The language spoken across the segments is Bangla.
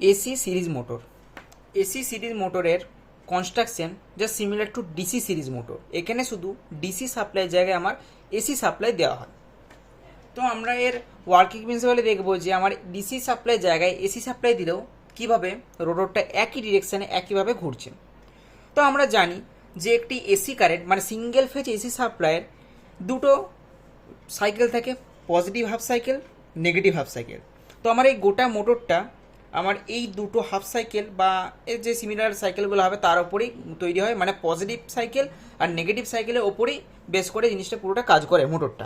AC series motor. AC series মোটরের construction just similar to DC series motor. এখানে শুধু ডিসি সাপ্লাইয়ের জায়গায় আমার এসি সাপ্লাই দেওয়া হয়। তো আমরা এর ওয়ার্কিং প্রিন্সিপালে দেখবো যে আমার ডিসি সাপ্লাইয়ের জায়গায় এসি সাপ্লাই দিলেও কীভাবে রোটরটা একই ডিরেকশানে একইভাবে ঘুরছে। তো আমরা জানি যে একটি এসি কারেন্ট মানে সিঙ্গেল ফেজ এসি সাপ্লাইয়ের দুটো সাইকেল থাকে, positive half cycle, negative half cycle. তো আমার এই গোটা মোটরটা আমার এই দুটো হাফ সাইকেল বা এর যে সিমিলার সাইকেলগুলো হবে তার ওপরেই তৈরি হয়, মানে পজিটিভ সাইকেল আর নেগেটিভ সাইকেলের ওপরেই বেস করে জিনিসটা পুরোটা কাজ করে মোটরটা।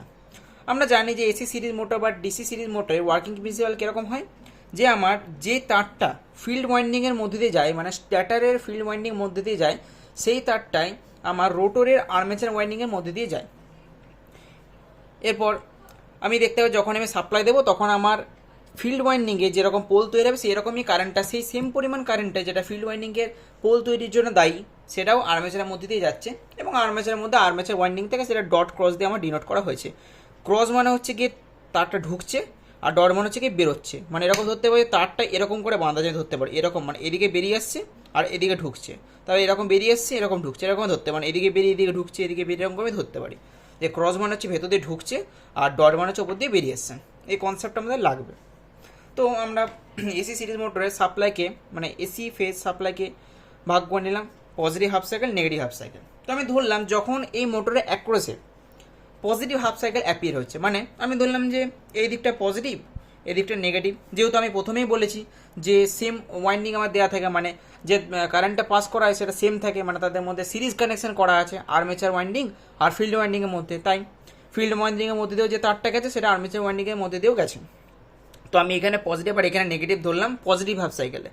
আমরা জানি যে এসি সিরিজ মোটর বা ডিসি সিরিজ মোটরের ওয়ার্কিং প্রিন্সিপাল কীরকম হয়, যে আমার যে তারটা ফিল্ড ওয়াইন্ডিংয়ের মধ্যে দিয়ে যায়, মানে স্ট্যাটারের ফিল্ড ওয়াইন্ডিং মধ্যে দিয়ে যায়, সেই তারটাই আমার রোটরের আর্মেচার ওয়াইন্ডিংয়ের মধ্যে দিয়ে যায়। এরপর আমি দেখতে পাবো যখন আমি সাপ্লাই দেবো তখন আমার ফিল্ড ওয়াইন্ডিংয়ে যেরকম পোল তৈরি হবে সেই রকমই কারেন্টটা, সেই সেম পরিমাণ কারেন্টটা যেটা ফিল্ড ওয়াইন্ডিংয়ের পোল তৈরির জন্য দায়ী, সেটাও আর্মেচারের মধ্যে দিয়ে যাচ্ছে। এবং আর্মেচারের মধ্যে আর্মেচার ওয়াইন্ডিং থেকে সেটা ডট ক্রস দিয়ে আমার ডিনোট করা হয়েছে। ক্রস মানে হচ্ছে গিয়ে তারটা ঢুকছে, আর ডট মানে হচ্ছে গিয়ে বেরোচ্ছে। মানে এরকম ধরতে পারি তারটা এরকম করে বাঁধা যায়, ধরতে পারি এরকম, মানে এদিকে বেরিয়ে আসছে আর এদিকে ঢুকছে, তবে এরকম বেরিয়ে আসছে এরকম ঢুকছে, এরকম ধরতে মানে এদিকে বেরিয়ে এদিকে ঢুকছে, এদিকে বেরিয়ে এরকম করে ধরতে পারি। যে ক্রস মানে হচ্ছে ভেতর দিয়ে ঢুকছে আর ডট মানে হচ্ছে ওপর দিয়ে বেরিয়ে আসছে। এই কনসেপ্ট আমাদের লাগবে। তো আমরা এসি সিরিজ মোটরের সাপ্লাইকে মানে এসি ফেজ সাপ্লাইকে ভাগ করে নিলাম positive half cycle, negative half cycle. তো আমি ধরলাম যখন এই মোটরে অ্যাক্রসে পজিটিভ হাফ সাইকেল অ্যাপিয়ার হচ্ছে, মানে আমি ধরলাম যে এই দিকটা পজিটিভ এই দিকটা নেগেটিভ। যেহেতু আমি প্রথমেই বলেছি যে সেম ওয়াইন্ডিং আমার দেওয়া থাকে, মানে যে কারেন্টটা পাস করা হয় সেটা সেম থাকে, মানে তাদের মধ্যে সিরিজ কানেকশন করা আছে আর্মেচার ওয়াইন্ডিং আর ফিল্ড ওয়াইন্ডিংয়ের মধ্যে। তাই ফিল্ড ওয়াইন্ডিংয়ের মধ্যে দিয়েও যে তারটা গেছে সেটা আর্মেচার ওয়াইন্ডিংয়ের মধ্যে দিয়েও গেছে। তো আমি এখানে পজিটিভ আর এখানে নেগেটিভ ধরলাম পজিটিভ হাফ সাইকেলে।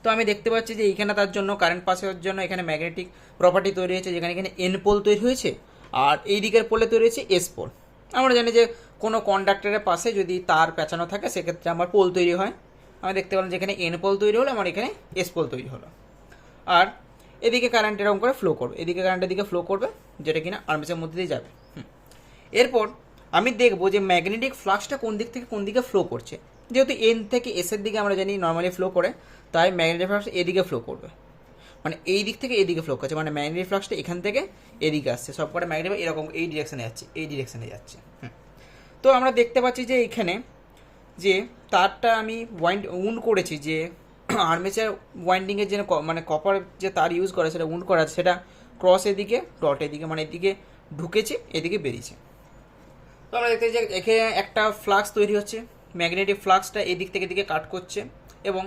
তো আমি দেখতে পাচ্ছি যে এইখানে তার জন্য কারেন্ট পাস হওয়ার জন্য এখানে ম্যাগনেটিক প্রপার্টি তৈরি হয়েছে, যেখানে এখানে এন পোল তৈরি হয়েছে আর এই দিকের পোলে তৈরি হয়েছে এস পোল। আমরা জানি যে কোনো কন্ডাক্টরের পাশে যদি তার পেঁচানো থাকে সেক্ষেত্রে আমার পোল তৈরি হয়। আমি দেখতে পেলাম যেখানে এন পোল তৈরি হলো, আমার এখানে এস পোল তৈরি হলো। আর এদিকে কারেন্ট এরকম করে ফ্লো করবে, এদিকে কারেন্টের দিকে ফ্লো করবে, যেটা কিনা আর্মেচারের মধ্যে দিয়ে যাবে। এরপর আমি দেখবো যে ম্যাগনেটিক ফ্লাক্সটা কোন দিক থেকে কোন দিকে ফ্লো করছে। যেহেতু এন থেকে এসের দিকে আমরা জানি নর্মালি ফ্লো করে, তাই ম্যাগনেটিক ফ্লাক্স এদিকে ফ্লো করবে, মানে এই দিক থেকে এদিকে ফ্লো করছে, মানে ম্যাগনেটিক ফ্লাক্সটা এখান থেকে এদিকে আসছে। সব কটা ম্যাগনেটিক এরকম এই ডিরেকশনে যাচ্ছে, এই ডিরেকশনে যাচ্ছে। তো আমরা দেখতে পাচ্ছি যে এখানে যে তারটা আমি উন্ড করেছি, যে আর্মেচার ওয়াইন্ডিংয়ের যে মানে কপার যে তার ইউজ করে সেটা উন্ড করা আছে, সেটা ক্রস এদিকে ডট এদিকে, মানে এদিকে ঢুকেছে এদিকে বেরিয়েছে। তো আমরা দেখতে যে এখানে একটা ফ্লাক্স তৈরি হচ্ছে, ম্যাগনেটিক ফ্লাক্সটা এই দিক থেকে এদিকে কাট করছে এবং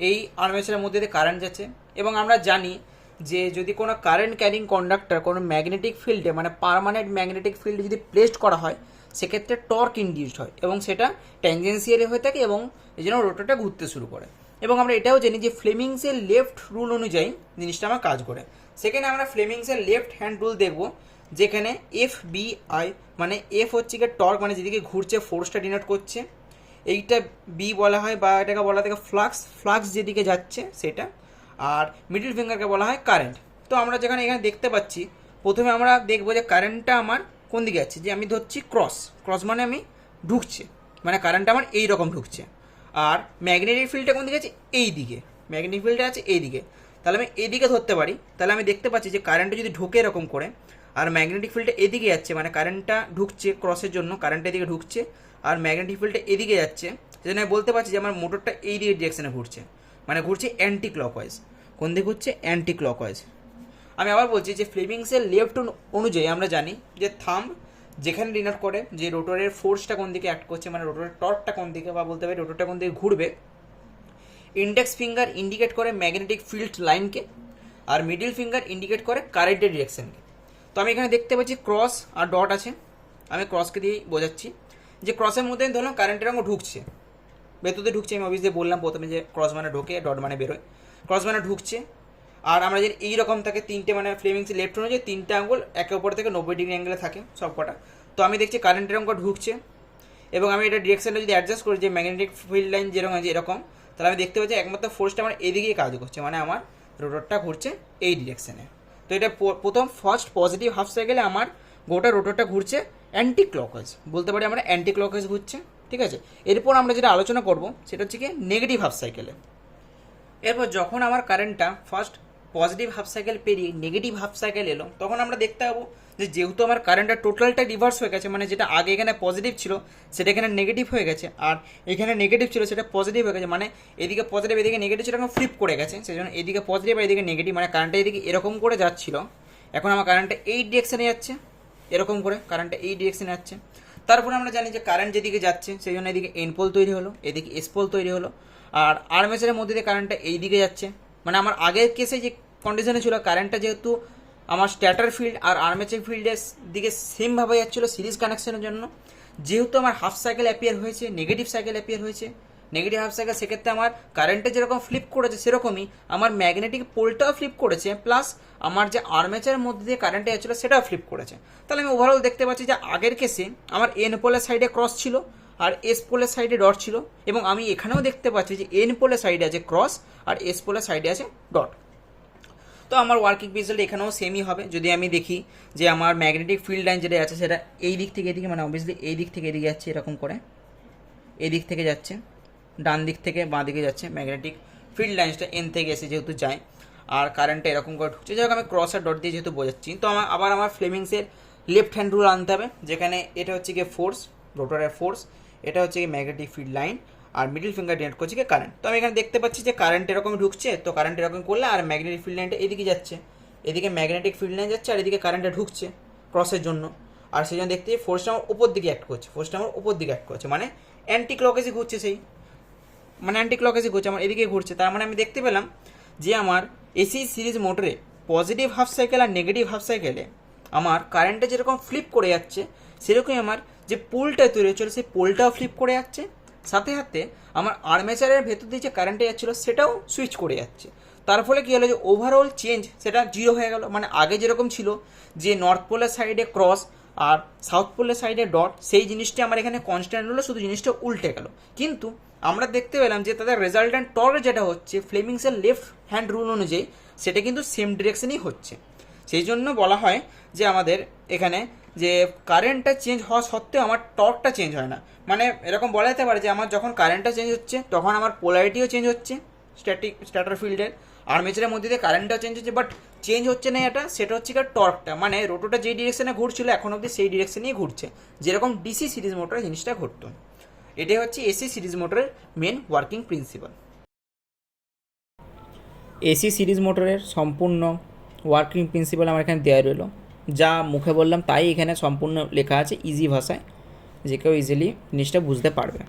এই আর্মেচারের মধ্যে দিয়ে কারেন্ট যাচ্ছে। এবং আমরা জানি যে যদি কোনো কারেন্ট ক্যারিং কন্ডাক্টর কোনো ম্যাগনেটিক ফিল্ডে মানে পার্মানেন্ট ম্যাগনেটিক ফিল্ডে যদি প্লেসড করা হয় সেক্ষেত্রে টর্ক ইনডিউসড হয় এবং সেটা ট্যানজেন্সিয়ালি হয়ে থাকে এবং এই জন্য রোটরটা ঘুরতে শুরু করে। এবং আমরা এটাও জানি যে ফ্লেমিংসের লেফট রুল অনুযায়ী জিনিসটা আমার কাজ করে। সেখানে আমরা ফ্লেমিংসের লেফট হ্যান্ড রুল দেখব, যেখানে এফ বি আই, মানে এফ হচ্ছে গিয়ে টর্ক, মানে যেদিকে ঘুরছে ফোর্সটা ডিনোট করছে, এইটা বি বলা হয় বা এটাকে বলা থাকে ফ্লাক্স, ফ্লাক্স যেদিকে যাচ্ছে সেটা, আর মিডল ফিঙ্গারকে বলা হয় কারেন্ট। তো আমরা যেখানে এখানে দেখতে পাচ্ছি প্রথমে আমরা দেখবো যে কারেন্টটা আমার কোন দিকে যাচ্ছে, যে আমি ধরছি ক্রস, ক্রস মানে আমি ঢুকছে, মানে কারেন্টটা আমার এই রকম ঢুকছে। আর ম্যাগনেটিক ফিল্ডটা কোন দিকে আছে, এই দিকে, ম্যাগনেটিক ফিল্ডটা আছে এই দিকে, তাহলে আমি এদিকে ধরতে পারি। তাহলে আমি দেখতে পাচ্ছি যে কারেন্টটা যদি ঢোকে এরকম করে আর ম্যাগনেটিক ফিল্ডটা এদিকে যাচ্ছে, মানে কারেন্টটা ঢুকছে ক্রসের জন্য, কারেন্টটা এদিকে ঢুকছে আর ম্যাগনেটিক ফিল্ডটা এদিকে যাচ্ছে, সেজন্য আমি বলতে পারছি যে আমার মোটরটা এই দিকে ডিরেকশনে ঘুরছে, মানে ঘুরছে অ্যান্টি ক্লকওয়াইজ। কোন দিকে ঘুরছে, অ্যান্টি ক্লকওয়াইজ। আমি আবার বলছি যে ফ্লেমিংসের লেফট অনুযায়ী আমরা জানি যে থাম্ব যেখানে ডিনোট করে যে রোটরের ফোর্সটা কোন দিকে অ্যাক্ট করছে, মানে রোটরের টর্কটা কোন দিকে, বা বলতে পারি রোটরটা কোন দিকে ঘুরবে। ইন্ডেক্স ফিঙ্গার ইন্ডিকেট করে ম্যাগনেটিক ফিল্ড লাইনকে আর মিডল ফিঙ্গার ইন্ডিকেট করে কারেন্টের ডিরেকশনকে। তো আমি এখানে দেখতে পাচ্ছি ক্রস আর ডট আছে, আমি ক্রসকে দিয়েই বোঝাচ্ছি যে ক্রসের মধ্যে ধরলাম কারেন্টের অঙ্গ ঢুকছে, ভেতরে ঢুকছে। আমি অবভিয়াসলি বললাম প্রথমে যে ক্রস মানে ঢোকে, ডট মানে বেরোয়। ক্রস মানে ঢুকছে, আর আমরা যদি এইরকম থাকে তিনটে, মানে ফ্লেমিংস লেফট অনুযায়ী তিনটে আঙ্গুল একে অপর থেকে 90 ডিগ্রি অ্যাঙ্গেলে থাকে সব কটা। তো আমি দেখছি কারেন্টের অঙ্গ ঢুকছে এবং আমি এটা ডিরেকশনটা যদি অ্যাডজাস্ট করি যে ম্যাগনেটিক ফিল্ড লাইন যেরকম আছে এরকম, তাহলে আমি দেখতে পাচ্ছি একমাত্র ফোর্সটা আমার এদিকেই কাজ করছে, মানে আমার রোটরটা ঘুরছে এই ডিরেকশনে। তো এটা প্রথম ফার্স্ট পজিটিভ হাফ সাইকেলে আমার গোটা রোটরটা ঘুরছে অ্যান্টি ক্লকওয়াইজ, বলতে পারি আমরা অ্যান্টি ক্লকওয়াইজ ঘুরছে, ঠিক আছে। এরপর আমরা যেটা আলোচনা করব সেটা হচ্ছে কি নেগেটিভ হাফ সাইকেলে। এরপর যখন আমার কারেন্টটা ফার্স্ট পজিটিভ হাফ সাইকেল পেরিয়ে নেগেটিভ হাফ সাইকেল এলো, তখন আমরা দেখতে পাবো যে যেহেতু আমার কারেন্টটা টোটালটা রিভার্স হয়ে গেছে, মানে যেটা আগে এখানে পজিটিভ ছিল সেটা এখানে নেগেটিভ হয়ে গেছে, আর এখানে নেগেটিভ ছিল সেটা পজিটিভ হয়ে গেছে, মানে এদিকে পজিটিভ এদিকে নেগেটিভ ছিল, এখন ফ্লিপ করে গেছে, সেই জন্য এদিকে পজিটিভ আর এদিকে নেগেটিভ, মানে কারেন্টটা এদিকে এরকম করে যাচ্ছিল, এখন আমার কারেন্টটা এই ডিরেকশনে যাচ্ছে, এরকম করে কারেন্টটা এই ডিরেকশনে যাচ্ছে। তারপরে আমরা জানি যে কারেন্ট যেদিকে যাচ্ছে সেই জন্য এদিকে এন পোল তৈরি হলো, এদিকে এস পোল তৈরি হলো, আর আর্মেচারের মধ্যে দিয়ে কারেন্টটা এই দিকে যাচ্ছে। মানে আমার আগের কেসে যে কন্ডিশনে ছিল কারেন্টটা যেহেতু আমার স্ট্যাটার ফিল্ড আর আর্মেচার ফিল্ডের দিকে সেমভাবে যাচ্ছিলো সিরিজ কানেকশনের জন্য, যেহেতু আমার হাফ সাইকেল অ্যাপিয়ার হয়েছে, নেগেটিভ সাইকেল অ্যাপিয়ার হয়েছে, নেগেটিভ হাফ সাইকেল, সেক্ষেত্রে আমার কারেন্টে যেরকম ফ্লিপ করেছে সেরকমই আমার ম্যাগনেটিক পোলটাও ফ্লিপ করেছে, প্লাস আমার যে আর্মেচারের মধ্যে দিয়ে কারেন্টে যাচ্ছিলো সেটাও ফ্লিপ করেছে। তাহলে আমি ওভারঅল দেখতে পাচ্ছি যে আগের কেসে আমার এন পোলের সাইডে ক্রস ছিল আর এস পোলের সাইডে ডট ছিল, এবং আমি এখানেও দেখতে পাচ্ছি যে এন পোলের সাইডে আছে ক্রস আর এস পোলের সাইডে আছে ডট। তো আমার ওয়ার্কিং রেজাল্ট এখানেও সেমই হবে। যদি আমি দেখি যে আমার ম্যাগনেটিক ফিল্ড লাইন যেটা আছে সেটা এই দিক থেকে এদিকে, মানে অবভিয়াসলি এই দিক থেকে এদিকে যাচ্ছে, এরকম করে এই দিক থেকে যাচ্ছে, ডান দিক থেকে বাঁ দিকে যাচ্ছে, ম্যাগনেটিক ফিল্ড লাইনসটা এন থেকে এসে যেহেতু যায়, আর কারেন্টটা এরকম করে ঢুকছে, যাই হোক আমি ক্রস আর ডট দিয়ে যেহেতু বোঝাচ্ছি, তো আমার ফ্লেমিংসের লেফট হ্যান্ড রুল আনতে হবে, যেখানে এটা হচ্ছে গিয়ে ফোর্স, রোটরের ফোর্স, এটা হচ্ছে গিয়ে ম্যাগনেটিক ফিল্ড লাইন, আর মিডল ফিঙ্গার ডিনোট করছে গিয়ে কারেন্ট। তো আমি এখানে দেখতে পাচ্ছি যে কারেন্ট এরকম ঢুকছে, তো কারেন্ট এরকম করলে আর ম্যাগনেটিক ফিল্ড লাইনটা এদিকে যাচ্ছে, এদিকে ম্যাগনেটিক ফিল্ড লাইন যাচ্ছে আর এদিকে কারেন্টটা ঢুকছে ক্রসের জন্য, আর সেই জন্য দেখতে ফোর্সটা আমার উপর দিকে অ্যাক্ট করছে, মানে অ্যান্টি ক্লকেজই ঘুরছে, মানে অ্যান্টি ক্লকেজই ঘুরছে, আমার এদিকে ঘুরছে। তার মানে আমি দেখতে পেলাম যে আমার এসি সিরিজ মোটরে পজিটিভ হাফ সাইকেল আর নেগেটিভ হাফ সাইকেলে আমার কারেন্টটা যেরকম ফ্লিপ করে যাচ্ছে, সেরকমই আমার যে পোলটা তৈরি হচ্ছিলো সেই পোলটাও ফ্লিপ করে যাচ্ছে, সাথে সাথে আমার আর্মেচারের ভেতর দিয়ে যে কারেন্টটা যাচ্ছিলো সেটাও সুইচ করে যাচ্ছে। তার ফলে কী হলো যে ওভারঅল চেঞ্জ সেটা জিরো হয়ে গেল। মানে আগে যেরকম ছিল যে নর্থ পোলের সাইডে ক্রস আর সাউথ পোলের সাইডে ডট, সেই জিনিসটা আমার এখানে কনস্ট্যান্ট হলো, শুধু জিনিসটা উল্টে গেল। কিন্তু আমরা দেখতে পেলাম যে তাদের রেজাল্ট্যান্ট টর্ক যেটা হচ্ছে ফ্লেমিংসের লেফট হ্যান্ড রুল অনুযায়ী সেটা কিন্তু সেম ডিরেকশনেই হচ্ছে। সেই জন্য বলা হয় যে আমাদের এখানে যে কারেন্টটা চেঞ্জ হওয়া সত্ত্বেও আমার টর্কটা চেঞ্জ হয় না। মানে এরকম বলা যেতে পারে যে আমার যখন কারেন্টটা চেঞ্জ হচ্ছে তখন আমার পোলারিটিও চেঞ্জ হচ্ছে স্ট্যাটার ফিল্ডের, আর্মেচারের মধ্যে দিয়ে কারেন্টটাও চেঞ্জ হচ্ছে, বাট চেঞ্জ হচ্ছে না সেটা হচ্ছে কি টর্কটা, মানে রোটোটা যেই ডিরেকশনে ঘুরছিল এখন অবধি সেই ডিরেকশনেই ঘুরছে, যেরকম ডিসি সিরিজ মোটরে জিনিসটা ঘটতো। এটাই হচ্ছে এসি সিরিজ মোটরের main working principle. AC series মোটরের সম্পূর্ণ ওয়ার্কিং প্রিন্সিপাল আমার এখানে দেওয়া রইল, যা মুখে বললাম তাই এখানে সম্পূর্ণ লেখা আছে ইজি ভাষায়, যে কেউ ইজিলি জিনিসটা বুঝতে পারবে।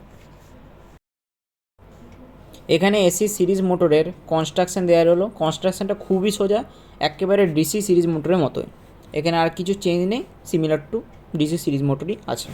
এখানে এসি সিরিজ মোটরের কনস্ট্রাকশান দেওয়া রইলো, কনস্ট্রাকশানটা খুবই সোজা, একেবারে ডিসি সিরিজ মোটরের মতোই, এখানে আর কিছু চেঞ্জ নেই, সিমিলার টু ডিসি সিরিজ মোটরই আছে।